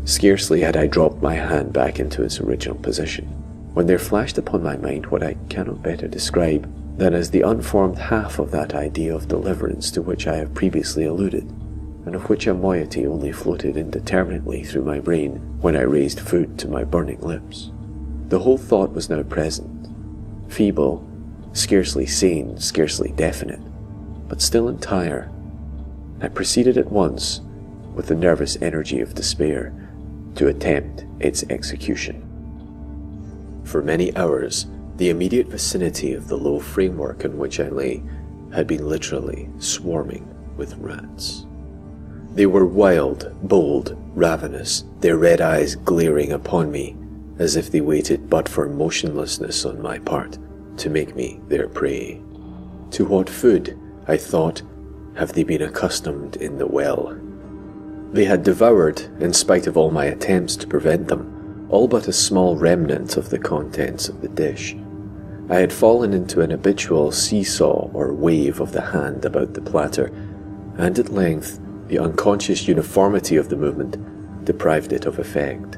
Scarcely had I dropped my hand back into its original position, when there flashed upon my mind what I cannot better describe than as the unformed half of that idea of deliverance to which I have previously alluded, and of which a moiety only floated indeterminately through my brain when I raised food to my burning lips. The whole thought was now present, feeble, scarcely sane, scarcely definite, but still entire. I proceeded at once, with the nervous energy of despair, to attempt its execution. For many hours, the immediate vicinity of the low framework on which I lay had been literally swarming with rats. They were wild, bold, ravenous, their red eyes glaring upon me as if they waited but for motionlessness on my part to make me their prey. To what food, I thought, have they been accustomed in the well? They had devoured, in spite of all my attempts to prevent them, all but a small remnant of the contents of the dish. I had fallen into an habitual seesaw or wave of the hand about the platter, and at length the unconscious uniformity of the movement deprived it of effect.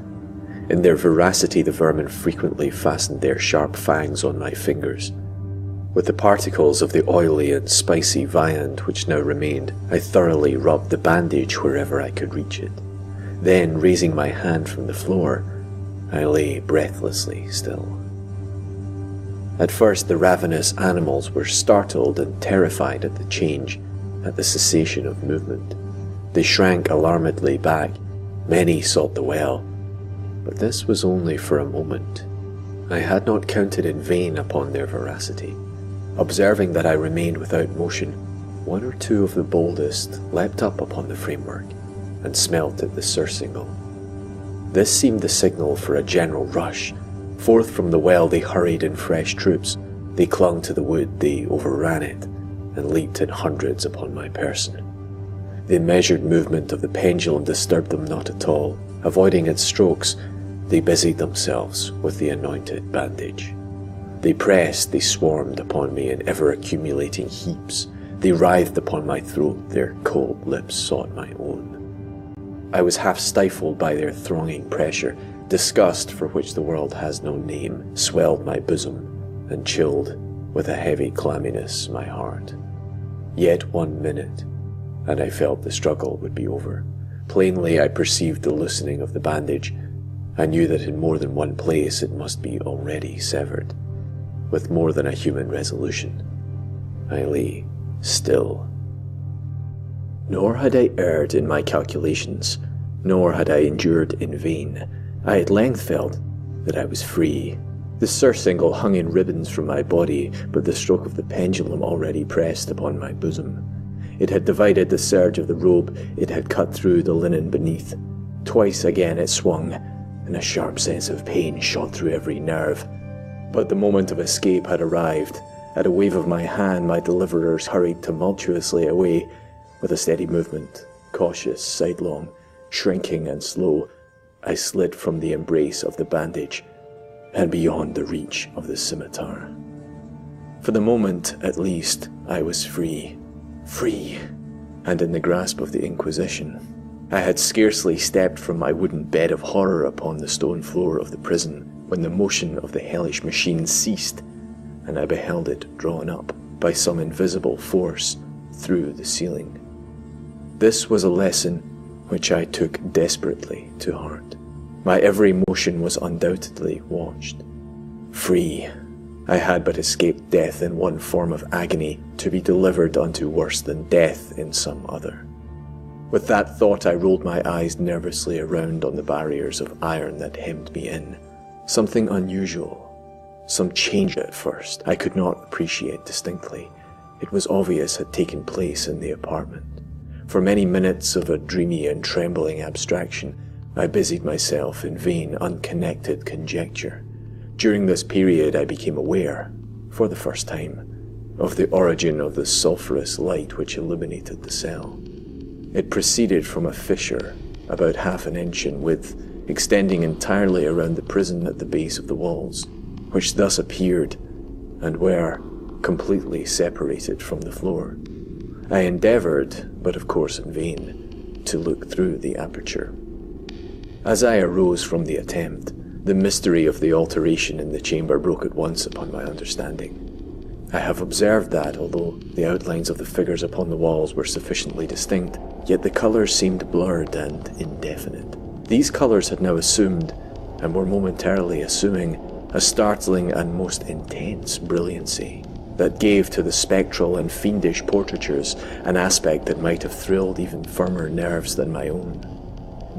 In their voracity, the vermin frequently fastened their sharp fangs on my fingers. With the particles of the oily and spicy viand which now remained, I thoroughly rubbed the bandage wherever I could reach it. Then, raising my hand from the floor, I lay breathlessly still. At first, the ravenous animals were startled and terrified at the change, at the cessation of movement. They shrank alarmedly back. Many sought the well, but this was only for a moment. I had not counted in vain upon their voracity. Observing that I remained without motion, one or two of the boldest leapt up upon the framework and smelt at the surcingle. This seemed the signal for a general rush. Forth from the well they hurried in fresh troops. They clung to the wood, they overran it, and leaped in hundreds upon my person. The measured movement of the pendulum disturbed them not at all. Avoiding its strokes, they busied themselves with the anointed bandage. They pressed, they swarmed upon me in ever-accumulating heaps. They writhed upon my throat, their cold lips sought my own. I was half stifled by their thronging pressure. Disgust, for which the world has no name, swelled my bosom, and chilled, with a heavy clamminess, my heart. Yet 1 minute, and I felt the struggle would be over. Plainly I perceived the loosening of the bandage. I knew that in more than one place it must be already severed. With more than a human resolution, I lay still. Nor had I erred in my calculations, nor had I endured in vain. I at length felt that I was free. The surcingle hung in ribbons from my body, but the stroke of the pendulum already pressed upon my bosom. It had divided the serge of the robe, it had cut through the linen beneath. Twice again it swung, and a sharp sense of pain shot through every nerve. But the moment of escape had arrived. At a wave of my hand, my deliverers hurried tumultuously away. With a steady movement, cautious, sidelong, shrinking and slow, I slid from the embrace of the bandage and beyond the reach of the scimitar. For the moment, at least, I was free, and in the grasp of the Inquisition. I had scarcely stepped from my wooden bed of horror upon the stone floor of the prison when the motion of the hellish machine ceased, and I beheld it drawn up by some invisible force through the ceiling. This was a lesson which I took desperately to heart. My every motion was undoubtedly watched. Free, I had but escaped death in one form of agony, to be delivered unto worse than death in some other. With that thought I rolled my eyes nervously around on the barriers of iron that hemmed me in. Something unusual, some change at first, I could not appreciate distinctly. It was obvious had taken place in the apartment. For many minutes of a dreamy and trembling abstraction, I busied myself in vain, unconnected conjecture. During this period I became aware, for the first time, of the origin of the sulphurous light which illuminated the cell. It proceeded from a fissure, about half an inch in width, extending entirely around the prison at the base of the walls, which thus appeared, and were completely separated from the floor. I endeavoured, but of course in vain, to look through the aperture. As I arose from the attempt, the mystery of the alteration in the chamber broke at once upon my understanding. I have observed that, although the outlines of the figures upon the walls were sufficiently distinct, yet the colours seemed blurred and indefinite. These colours had now assumed, and were momentarily assuming, a startling and most intense brilliancy that gave to the spectral and fiendish portraitures an aspect that might have thrilled even firmer nerves than my own.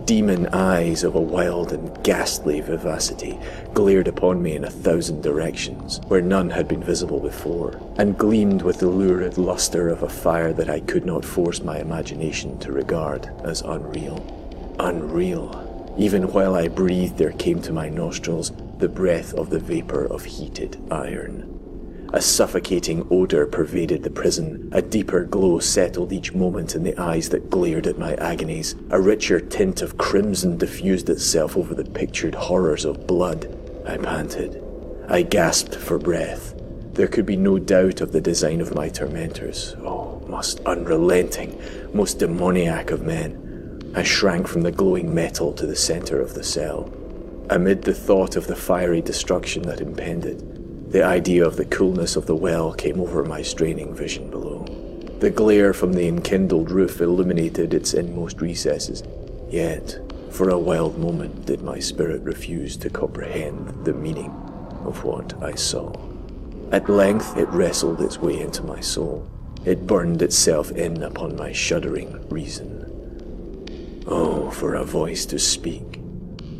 Demon eyes of a wild and ghastly vivacity glared upon me in 1,000 directions, where none had been visible before, and gleamed with the lurid lustre of a fire that I could not force my imagination to regard as unreal. Unreal. Even while I breathed, there came to my nostrils the breath of the vapour of heated iron. A suffocating odour pervaded the prison. A deeper glow settled each moment in the eyes that glared at my agonies. A richer tint of crimson diffused itself over the pictured horrors of blood. I panted. I gasped for breath. There could be no doubt of the design of my tormentors. Oh, most unrelenting, most demoniac of men. I shrank from the glowing metal to the centre of the cell. Amid the thought of the fiery destruction that impended, the idea of the coolness of the well came over my straining vision below. The glare from the enkindled roof illuminated its inmost recesses, yet, for a wild moment did my spirit refuse to comprehend the meaning of what I saw. At length it wrestled its way into my soul. It burned itself in upon my shuddering reason. Oh, for a voice to speak.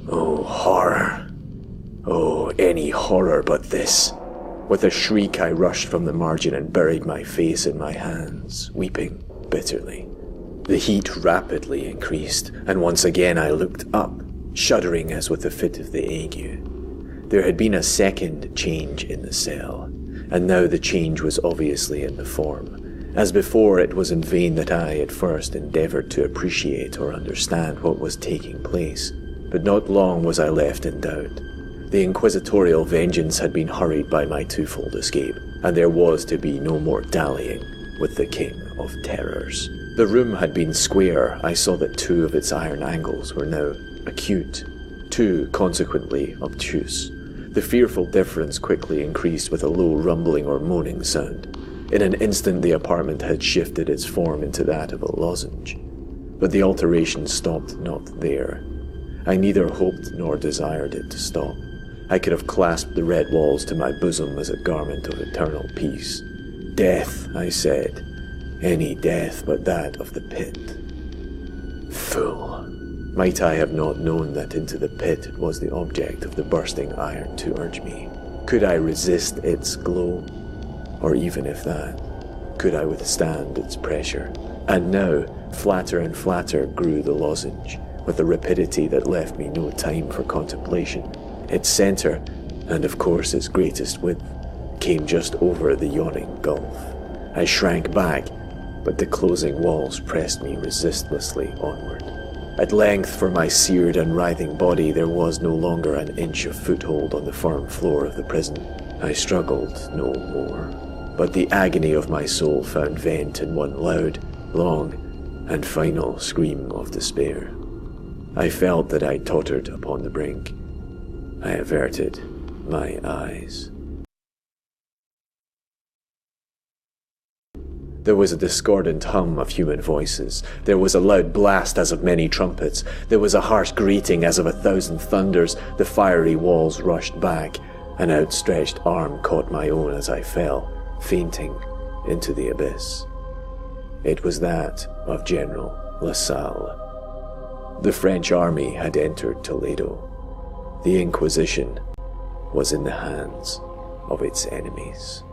Oh, horror. Oh, any horror but this. With a shriek I rushed from the margin and buried my face in my hands, weeping bitterly. The heat rapidly increased, and once again I looked up, shuddering as with a fit of the ague. There had been a second change in the cell, and now the change was obviously in the form. As before, it was in vain that I at first endeavoured to appreciate or understand what was taking place, but not long was I left in doubt. The inquisitorial vengeance had been hurried by my twofold escape, and there was to be no more dallying with the King of Terrors. The room had been square. I saw that 2 of its iron angles were now acute, 2 consequently obtuse. The fearful difference quickly increased with a low rumbling or moaning sound. In an instant the apartment had shifted its form into that of a lozenge. But the alteration stopped not there. I neither hoped nor desired it to stop. I could have clasped the red walls to my bosom as a garment of eternal peace. Death, I said. Any death but that of the pit. Fool. Might I have not known that into the pit was the object of the bursting iron to urge me? Could I resist its glow? Or even if that, could I withstand its pressure? And now, flatter and flatter grew the lozenge, with a rapidity that left me no time for contemplation. Its centre, and of course its greatest width, came just over the yawning gulf. I shrank back, but the closing walls pressed me resistlessly onward. At length, for my seared and writhing body, there was no longer an inch of foothold on the firm floor of the prison. I struggled no more, but the agony of my soul found vent in one loud, long, and final scream of despair. I felt that I tottered upon the brink. I averted my eyes. There was a discordant hum of human voices. There was a loud blast as of many trumpets. There was a harsh grating as of 1,000 thunders. The fiery walls rushed back. An outstretched arm caught my own as I fell, fainting, into the abyss. It was that of General LaSalle. The French army had entered Toledo. The Inquisition was in the hands of its enemies.